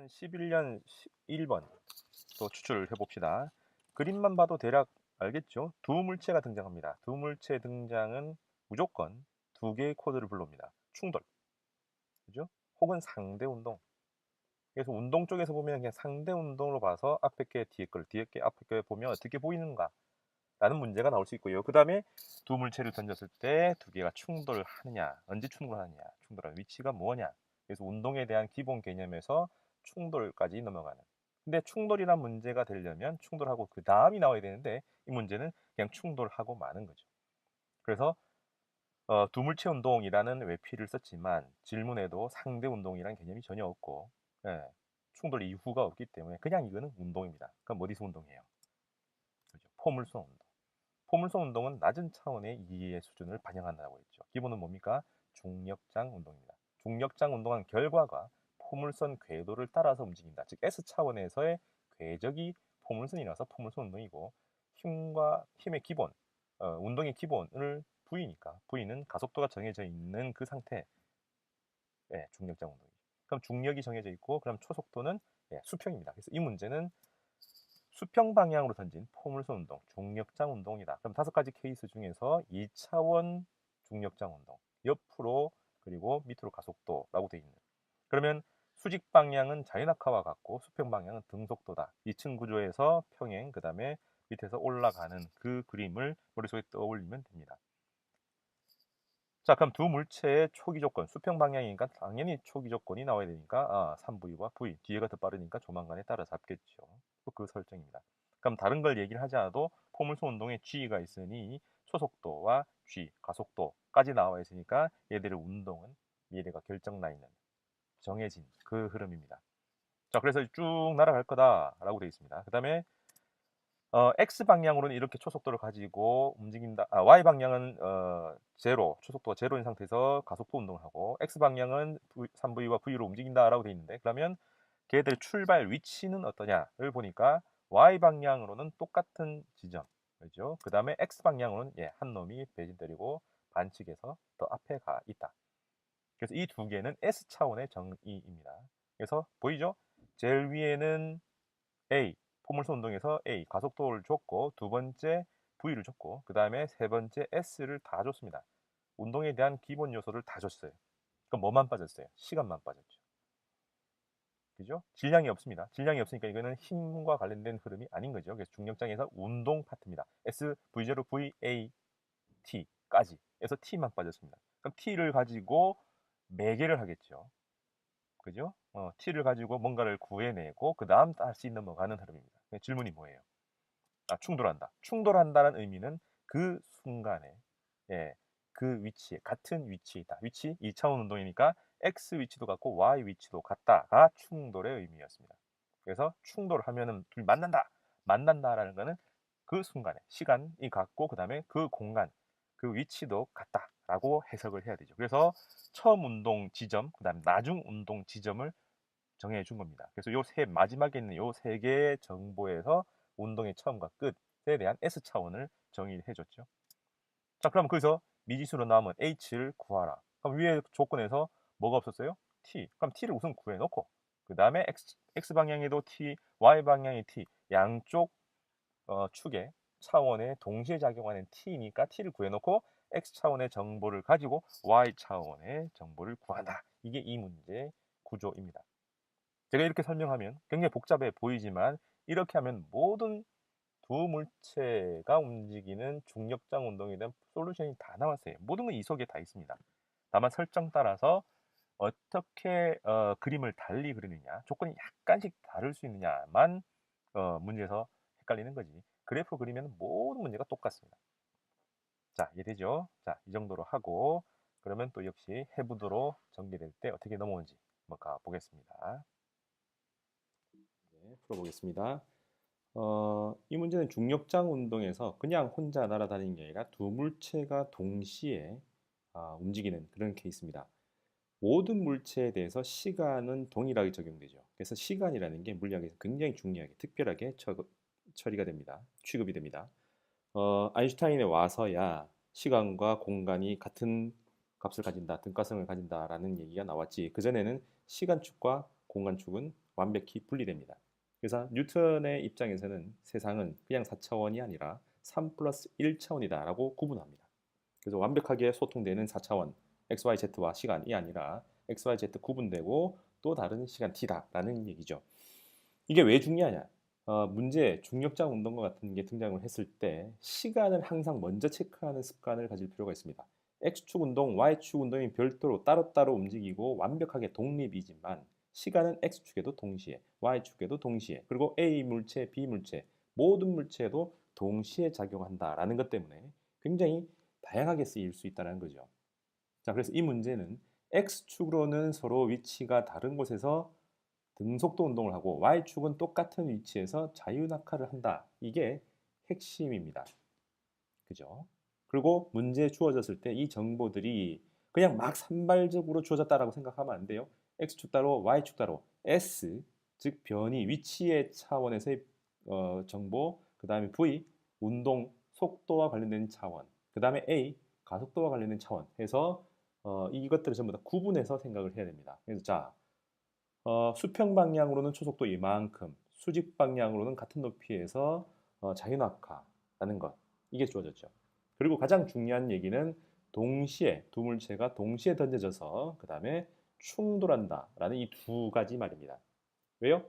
2011년 1번 또 추출을 해봅시다. 그림만 봐도 대략 알겠죠? 두 물체가 등장합니다. 두 물체 등장은 무조건 두 개의 코드를 불러옵니다. 충돌, 그죠? 혹은 상대 운동. 그래서 운동 쪽에서 보면 그냥 상대 운동으로 봐서 앞에 게 뒤에 걸, 뒤에 게 앞에 게 보면 어떻게 보이는가 라는 문제가 나올 수 있고요. 그 다음에 두 물체를 던졌을 때 두 개가 충돌하느냐, 언제 충돌하느냐, 충돌하는 위치가 뭐냐. 그래서 운동에 대한 기본 개념에서 충돌까지 넘어가는. 근데 충돌이란 문제가 되려면 충돌하고 그 다음이 나와야 되는데 이 문제는 그냥 충돌하고 마는 거죠. 그래서 두물체 운동이라는 외피를 썼지만 질문에도 상대 운동이란 개념이 전혀 없고 예, 충돌 이후가 없기 때문에 그냥 이거는 운동입니다. 그럼 어디서 운동해요? 그죠? 포물선 운동. 포물선 운동은 낮은 차원의 이해의 수준을 반영한다고 했죠. 기본은 뭡니까? 중력장 운동입니다. 중력장 운동한 결과가 포물선 궤도를 따라서 움직인다. 즉 S 차원에서의 궤적이 포물선이라서 포물선 운동이고 힘의 기본, 운동의 기본을 V니까 V는 가속도가 정해져 있는 그 상태, 중력장 운동이죠. 그럼 중력이 정해져 있고 그럼 초속도는 수평입니다. 그래서 이 문제는 수평 방향으로 던진 포물선 운동, 중력장 운동이다. 그럼 5가지 케이스 중에서 2차원 중력장 운동, 옆으로 그리고 밑으로 가속도라고 되어 있는. 그러면 수직 방향은 자연낙하와 같고 수평 방향은 등속도다. 2층 구조에서 평행, 그 다음에 밑에서 올라가는 그 그림을 머릿속에 떠올리면 됩니다. 자, 그럼 두 물체의 초기 조건, 수평 방향이니까 당연히 초기 조건이 나와야 되니까 3V와 V, 뒤에가 더 빠르니까 조만간에 따라잡겠죠. 그 설정입니다. 그럼 다른 걸 얘기를 하지 않아도 포물선 운동에 G가 있으니 초속도와 G, 가속도까지 나와 있으니까 얘들의 운동은 미래가 결정 나 있는 정해진 그 흐름입니다. 자, 그래서 쭉 날아갈 거다라고 되어 있습니다. 그 다음에 X 방향으로는 이렇게 초속도를 가지고 움직인다. Y 방향은 제로, 초속도가 제로인 상태에서 가속도 운동을 하고 X 방향은 3V와 V로 움직인다라고 되어 있는데 그러면 걔들 출발 위치는 어떠냐를 보니까 Y 방향으로는 똑같은 지점, 그렇죠? 그 다음에 X 방향으로는 한 놈이 배진 때리고 반칙에서 더 앞에 가 있다. 그래서 이 두 개는 S 차원의 정의입니다. 그래서 보이죠? 제일 위에는 A, 포물선 운동에서 A, 가속도를 줬고 두 번째 V를 줬고 그 다음에 세 번째 S를 다 줬습니다. 운동에 대한 기본 요소를 다 줬어요. 그럼 뭐만 빠졌어요? 시간만 빠졌죠. 그죠? 질량이 없습니다. 질량이 없으니까 이거는 힘과 관련된 흐름이 아닌 거죠. 그래서 중력장에서 운동 파트입니다. S, V0, V, A, T까지 해서 T만 빠졌습니다. 그럼 T를 가지고 매개를 하겠죠. 그죠? T를 가지고 뭔가를 구해내고 그 다음 다시 넘어가는 흐름입니다. 질문이 뭐예요? 충돌한다. 충돌한다는 의미는 그 순간에 그 위치에 같은 위치에 있다. 위치 2차원 운동이니까 X 위치도 같고 Y 위치도 같다가 충돌의 의미였습니다. 그래서 충돌하면은 둘이 만난다. 만난다라는 거는 그 순간에 시간이 같고 그 다음에 그 공간 그 위치도 같다라고 해석을 해야 되죠. 그래서 처음 운동 지점 그 다음 나중 운동 지점을 정해 준 겁니다. 그래서 요 마지막에 있는 요 세 개의 정보에서 운동의 처음과 끝에 대한 S 차원을 정의해 줬죠. 자, 그럼 거기서 미지수로 남은 H를 구하라. 그럼 위에 조건에서 뭐가 없었어요? T. 그럼 T를 우선 구해 놓고 그 다음에 X 방향에도 T, Y 방향에 T 양쪽 축에 차원에 동시에 작용하는 T니까 T를 구해 놓고 X 차원의 정보를 가지고 Y 차원의 정보를 구한다. 이게 이 문제의 구조입니다. 제가 이렇게 설명하면 굉장히 복잡해 보이지만 이렇게 하면 모든 두 물체가 움직이는 중력장 운동에 대한 솔루션이 다 나왔어요. 모든 건 이 속에 다 있습니다. 다만 설정 따라서 어떻게 그림을 달리 그리느냐, 조건이 약간씩 다를 수 있느냐만 문제에서 헷갈리는 거지. 그래프 그리면 모든 문제가 똑같습니다. 자, 이해되죠? 자, 이 정도로 하고 그러면 또 역시 해부도로 전개될 때 어떻게 넘어오는지 한번 가보겠습니다. 네, 풀어보겠습니다. 이 문제는 중력장 운동에서 그냥 혼자 날아다니는 게 아니라 두 물체가 동시에 움직이는 그런 케이스입니다. 모든 물체에 대해서 시간은 동일하게 적용되죠. 그래서 시간이라는 게 물리학에서 굉장히 중요하게 특별하게 처리가 됩니다. 취급이 됩니다. 아인슈타인에 와서야 시간과 공간이 같은 값을 가진다, 등가성을 가진다라는 얘기가 나왔지. 그전에는 시간축과 공간축은 완벽히 분리됩니다. 그래서 뉴턴의 입장에서는 세상은 그냥 4차원이 아니라 3 플러스 1차원이다 라고 구분합니다. 그래서 완벽하게 소통되는 4차원 XYZ와 시간이 아니라 XYZ 구분되고 또 다른 시간 T다라는 얘기죠. 이게 왜 중요하냐? 문제 중력자 운동과 같은 게 등장을 했을 때 시간을 항상 먼저 체크하는 습관을 가질 필요가 있습니다. X축 운동, Y축 운동이 별도로 따로따로 움직이고 완벽하게 독립이지만 시간은 X축에도 동시에, Y축에도 동시에, 그리고 A 물체, B 물체, 모든 물체에도 동시에 작용한다라는 것 때문에 굉장히 다양하게 쓰일 수 있다는 거죠. 자, 그래서 이 문제는 X축으로는 서로 위치가 다른 곳에서 등속도 운동을 하고 Y축은 똑같은 위치에서 자유낙하를 한다. 이게 핵심입니다. 그죠? 그리고 문제 주어졌을 때 이 정보들이 그냥 막 산발적으로 주어졌다라고 생각하면 안 돼요. X축 따로 Y축 따로 S, 즉 변이 위치의 차원에서의 정보, 그 다음에 V, 운동 속도와 관련된 차원, 그 다음에 A, 가속도와 관련된 차원 해서 이것들을 전부 다 구분해서 생각을 해야 됩니다. 그래서 자, 수평 방향으로는 초속도 이만큼, 수직 방향으로는 같은 높이에서 자유낙하라는 것, 이게 주어졌죠. 그리고 가장 중요한 얘기는 동시에 두 물체가 동시에 던져져서 그 다음에 충돌한다라는 이 두 가지 말입니다. 왜요?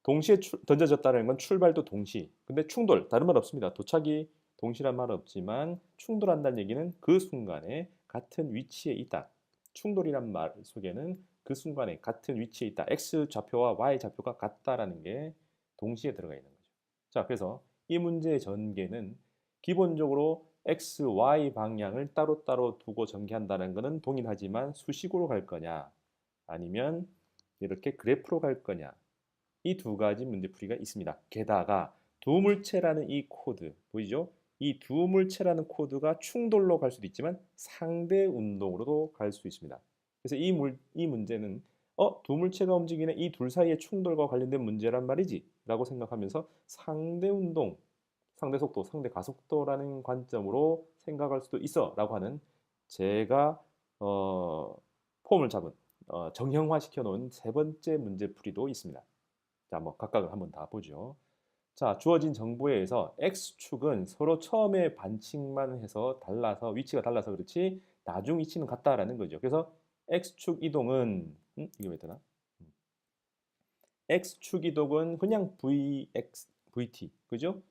동시에 던져졌다는 건 출발도 동시. 근데 충돌 다른 말 없습니다. 도착이 동시란 말 없지만 충돌한다는 얘기는 그 순간에 같은 위치에 있다. 충돌이란 말 속에는 그 순간에 같은 위치에 있다. X 좌표와 Y 좌표가 같다라는 게 동시에 들어가 있는 거죠. 자, 그래서 이 문제의 전개는 기본적으로 X, Y 방향을 따로따로 두고 전개한다는 것은 동일하지만 수식으로 갈 거냐 아니면 이렇게 그래프로 갈 거냐 이 두 가지 문제풀이가 있습니다. 게다가 두물체라는 이 코드 보이죠? 이 두물체라는 코드가 충돌로 갈 수도 있지만 상대 운동으로도 갈 수 있습니다. 그래서 이 문제는 두물체가 움직이는 이 둘 사이의 충돌과 관련된 문제란 말이지 라고 생각하면서 상대 운동, 상대 속도, 상대 가속도라는 관점으로 생각할 수도 있어 라고 하는 제가 폼을 잡은 정형화시켜 놓은 세 번째 문제풀이도 있습니다. 자, 뭐 각각을 한번 다 보죠. 자, 주어진 정보에 의해서 X축은 서로 처음에 반칙만 해서 달라서 위치가 달라서 그렇지 나중 위치는 같다라는 거죠. 그래서 X축 이동은 이게 왜 되나? X축 이동은 그냥 VX, VT, 그죠?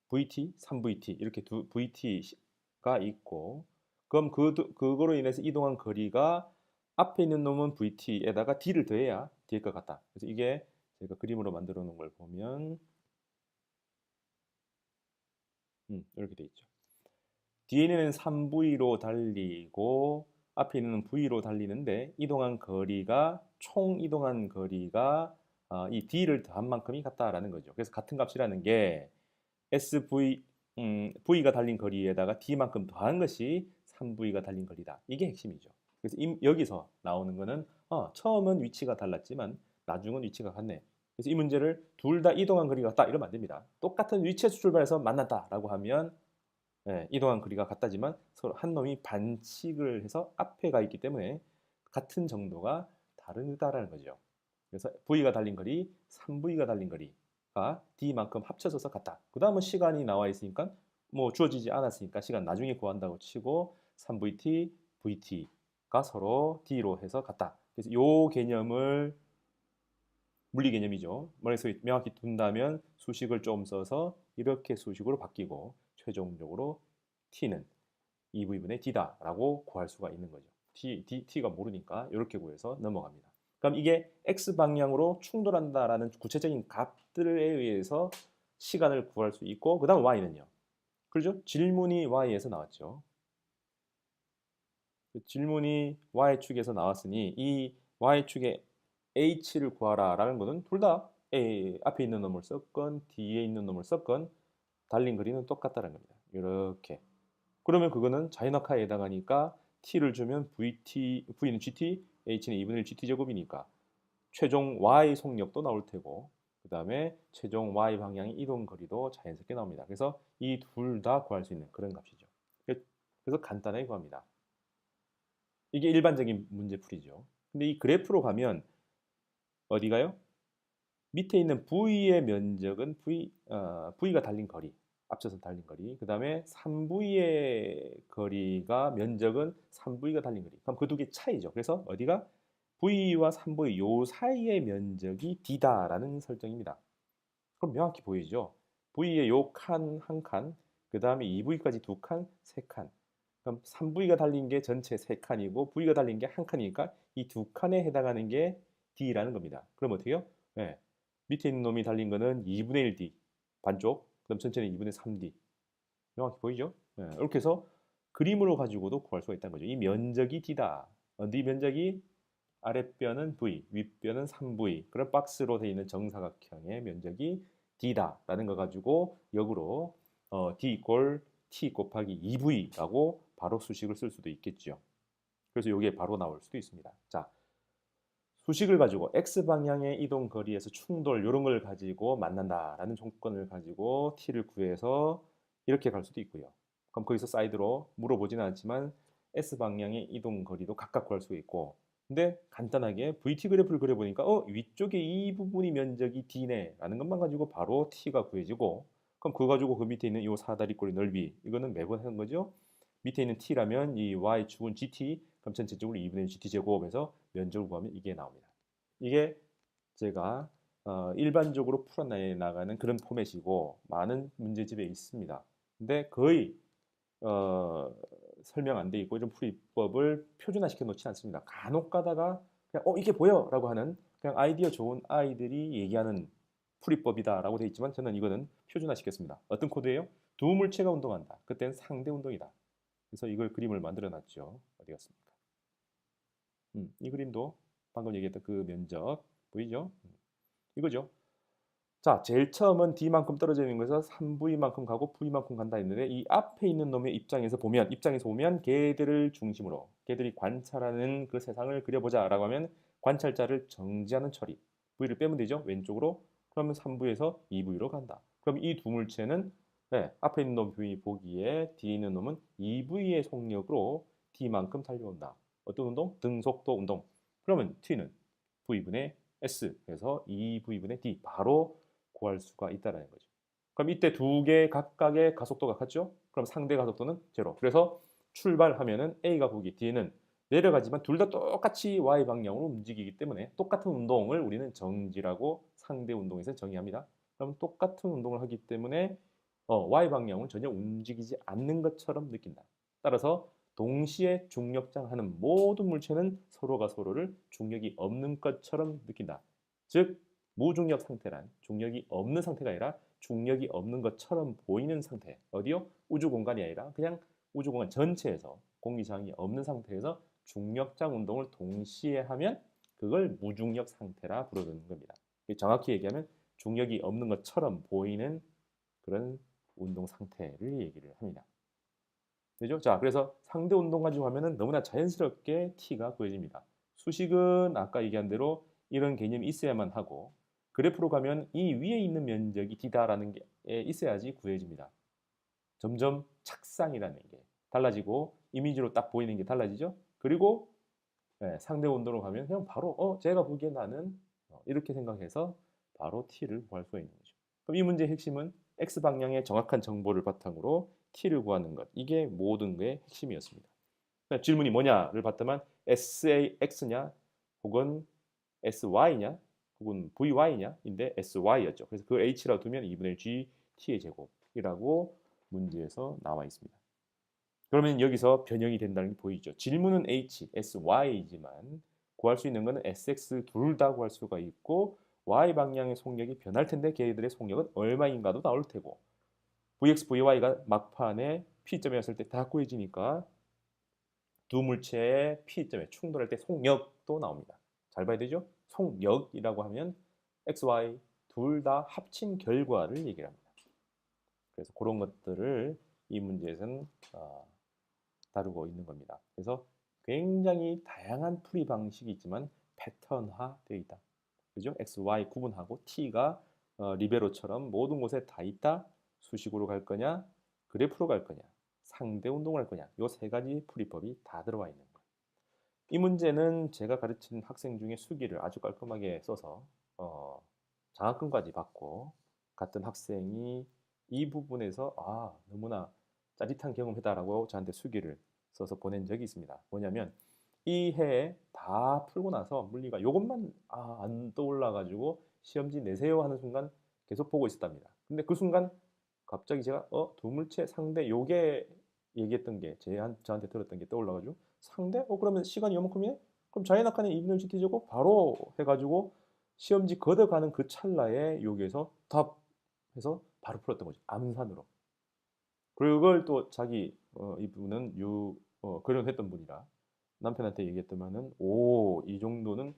VT, 3VT 이렇게 두 VT가 있고 그럼 그거로 인해서 이동한 거리가 앞에 있는 놈은 VT에다가 D를 더해야 D일 것 같다. 그래서 이게 제가 그림으로 만들어 놓은 걸 보면 이렇게 돼 있죠. 뒤에는 3V로 달리고 앞에 있는 V로 달리는데 이동한 거리가 총 이동한 거리가 이 D를 더한 만큼이 같다라는 거죠. 그래서 같은 값이라는 게 SV V가 달린 거리에다가 D만큼 더한 것이 3V가 달린 거리다. 이게 핵심이죠. 그래서 여기서 나오는 거는 처음은 위치가 달랐지만 나중은 위치가 같네. 그래서 이 문제를 둘 다 이동한 거리가 같다 이러면 안 됩니다. 똑같은 위치에서 출발해서 만났다라고 하면 이동한 거리가 같다지만 서로 한 놈이 반칙을 해서 앞에 가 있기 때문에 같은 정도가 다르다라는 거죠. 그래서 V가 달린 거리, 3V가 달린 거리가 D만큼 합쳐져서 같다. 그 다음은 시간이 나와 있으니까 뭐 주어지지 않았으니까 시간 나중에 구한다고 치고 3VT, VT가 서로 D로 해서 같다. 그래서 이 개념을 물리 개념이죠. 머릿속에 명확히 둔다면 수식을 좀 써서 이렇게 수식으로 바뀌고 최종적으로 T는 2V분의 D다라고 구할 수가 있는 거죠. T가 모르니까 이렇게 구해서 넘어갑니다. 그럼 이게 X 방향으로 충돌한다라는 구체적인 값들에 의해서 시간을 구할 수 있고 그 다음 Y는요. 그렇죠? 질문이 Y에서 나왔죠. 질문이 Y축에서 나왔으니 이 Y축의 H를 구하라 라는 것은 둘 다 앞에 있는 놈을 썼건 뒤에 있는 놈을 썼건 달린 거리는 똑같다는 겁니다. 이렇게. 그러면 그거는 자연낙하에 해당하니까 T를 주면 V는 GT, H는 2분의 1 GT 제곱이니까 최종 Y 속력도 나올 테고 그 다음에 최종 Y 방향의 이동 거리도 자연스럽게 나옵니다. 그래서 이 둘 다 구할 수 있는 그런 값이죠. 그래서 간단하게 구합니다. 이게 일반적인 문제풀이죠. 근데 이 그래프로 가면 어디 가요? 밑에 있는 V의 면적은 V가 달린 거리, 앞서서 달린 거리. 그 다음에 3V의 거리가 면적은 3V가 달린 거리. 그럼 그 두 개 차이죠. 그래서 어디가 V와 3V 요 사이의 면적이 D다라는 설정입니다. 그럼 명확히 보이죠. V의 요 칸 한 칸, 그 다음에 2V까지 두 칸, 세 칸. 그럼 3V가 달린 게 전체 세 칸이고 V가 달린 게 한 칸이니까 이 두 칸에 해당하는 게 D라는 겁니다. 그럼 어떻게 해요? 네. 밑에 있는 놈이 달린 거는 2분의 1D 반쪽, 그럼 전체는 2분의 3D. 명확히 보이죠? 네. 이렇게 해서 그림으로 가지고도 구할 수가 있다는 거죠. 이 면적이 D다. 네 면적이 아랫뼈는 V, 윗뼈는 3V. 그런 박스로 되어 있는 정사각형의 면적이 D다라는 거 가지고 역으로 D 이꼴 T 곱하기 2V라고 바로 수식을 쓸 수도 있겠죠. 그래서 이게 바로 나올 수도 있습니다. 자, 수식을 가지고 X방향의 이동 거리에서 충돌 이런 걸 가지고 만난다라는 조건을 가지고 T를 구해서 이렇게 갈 수도 있고요. 그럼 거기서 사이드로 물어보지는 않지만 S방향의 이동 거리도 각각 구할 수 있고, 근데 간단하게 VT 그래프를 그려보니까 위쪽에 이 부분이 면적이 D네 라는 것만 가지고 바로 T가 구해지고, 그럼 그거 가지고 그 밑에 있는 이 사다리꼴의 넓이 이거는 매번 하는 거죠. 밑에 있는 T라면 이 Y축은 GT, 그럼 전체적으로 2분의 1 GT 제곱에서 면적을 구하면 이게 나옵니다. 이게 제가 일반적으로 풀어나가는 그런 포맷이고 많은 문제집에 있습니다. 근데 거의 설명 안 돼 있고 이런 풀이법을 표준화시켜 놓지 않습니다. 간혹 가다가 그냥 이게 보여 라고 하는 그냥 아이디어 좋은 아이들이 얘기하는 풀이법이다라고 돼 있지만 저는 이거는 표준화시켰습니다. 어떤 코드예요? 두 물체가 운동한다. 그때는 상대 운동이다. 그래서 이걸 그림을 만들어 놨죠. 어디 갔습니까? 이 그림도 방금 얘기했던 그 면적 보이죠? 이거죠. 자, 제일 처음은 D만큼 떨어져 있는 거에서 3V만큼 가고 V만큼 간다 했는데 이 앞에 있는 놈의 입장에서 보면 걔들을 중심으로 걔들이 관찰하는 그 세상을 그려보자라고 하면 관찰자를 정지하는 처리 V를 빼면 되죠. 왼쪽으로. 그러면 3V에서 2V로 간다. 그럼 이 두 물체는 앞에 있는 놈 V 보기에 뒤에 있는 놈은 2V의 속력으로 D만큼 달려온다. 어떤 운동? 등속도 운동. 그러면 T는 V분의 S 그래서 2V분의 D 바로 구할 수가 있다는 거죠. 그럼 이때 두 개 각각의 가속도가 같죠? 그럼 상대 가속도는 제로. 그래서 출발하면은 A가 보기 뒤에는 내려가지만 둘 다 똑같이 Y 방향으로 움직이기 때문에 똑같은 운동을 우리는 정지라고 상대 운동에서 정의합니다. 그럼 똑같은 운동을 하기 때문에 Y 방향은 전혀 움직이지 않는 것처럼 느낀다. 따라서 동시에 중력장하는 모든 물체는 서로가 서로를 중력이 없는 것처럼 느낀다. 즉 무중력 상태란 중력이 없는 상태가 아니라 중력이 없는 것처럼 보이는 상태. 어디요? 우주 공간이 아니라 그냥 우주 공간 전체에서 공기장이 없는 상태에서 중력장 운동을 동시에 하면 그걸 무중력 상태라 부르는 겁니다. 정확히 얘기하면 중력이 없는 것처럼 보이는 그런 운동 상태를 얘기를 합니다. 되죠? 자, 그래서 상대 운동 가지고 하면은 너무나 자연스럽게 T가 구해집니다. 수식은 아까 얘기한 대로 이런 개념이 있어야만 하고 그래프로 가면 이 위에 있는 면적이 D다라는 게 있어야지 구해집니다. 점점 착상이라는 게 달라지고 이미지로 딱 보이는 게 달라지죠? 그리고 상대 운동으로 가면 그냥 바로 제가 보기에 나는 이렇게 생각해서 바로 T를 구할 수가 있는 거죠. 그럼 이 문제의 핵심은 X방향의 정확한 정보를 바탕으로 T를 구하는 것. 이게 모든 게 핵심이었습니다. 질문이 뭐냐를 봤더만 SAX냐 혹은 SY냐 혹은 VY냐 인데 SY였죠. 그래서 그 H라고 두면 2분의 1 G T의 제곱이라고 문제에서 나와 있습니다. 그러면 여기서 변형이 된다는 게 보이죠. 질문은 H, SY이지만 구할 수 있는 것은 SX 둘 다 구할 수가 있고 Y 방향의 속력이 변할 텐데 걔들의 속력은 얼마인가도 나올 테고 VX, VY가 막판에 P점이었을 때 다 구해지니까 두 물체의 P점에 충돌할 때 속력도 나옵니다. 잘 봐야 되죠? 속력이라고 하면 X, Y 둘 다 합친 결과를 얘기를 합니다. 그래서 그런 것들을 이 문제에서는 다루고 있는 겁니다. 그래서 굉장히 다양한 풀이 방식이 있지만 패턴화되어 있다. 그죠? X, Y 구분하고 T가 리베로처럼 모든 곳에 다 있다. 수식으로 갈 거냐, 그래프로 갈 거냐, 상대 운동을 할 거냐. 이 세 가지 풀이법이 다 들어와 있는 거예요. 이 문제는 제가 가르친 학생 중에 수기를 아주 깔끔하게 써서 장학금까지 받고 갔던 학생이 이 부분에서 너무나 짜릿한 경험이다라고 저한테 수기를 써서 보낸 적이 있습니다. 뭐냐면 이 해에 다 풀고 나서 물리가 요것만 안 떠올라가지고 시험지 내세요 하는 순간 계속 보고 있었답니다. 근데 그 순간 갑자기 제가 두물체 상대 요게 얘기했던 게 저한테 들었던 게 떠올라가지고 상대? 그러면 시간이 요만큼이네? 그럼 자연학관에 이분을 제곱 바로 해가지고 시험지 걷어가는 그 찰나에 여기에서 답해서 바로 풀었던 거죠. 암산으로. 그걸 또 자기 이분은 그려했던 분이라 남편한테 얘기했더만은 이 정도는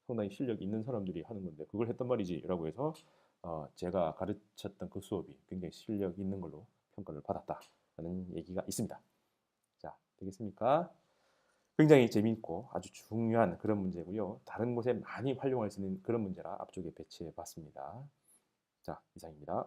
상당히 실력 있는 사람들이 하는 건데 그걸 했단 말이지라고 해서 제가 가르쳤던 그 수업이 굉장히 실력 있는 걸로 평가를 받았다라는 얘기가 있습니다. 자, 되겠습니까? 굉장히 재미있고 아주 중요한 그런 문제고요. 다른 곳에 많이 활용할 수 있는 그런 문제라 앞쪽에 배치해 봤습니다. 자, 이상입니다.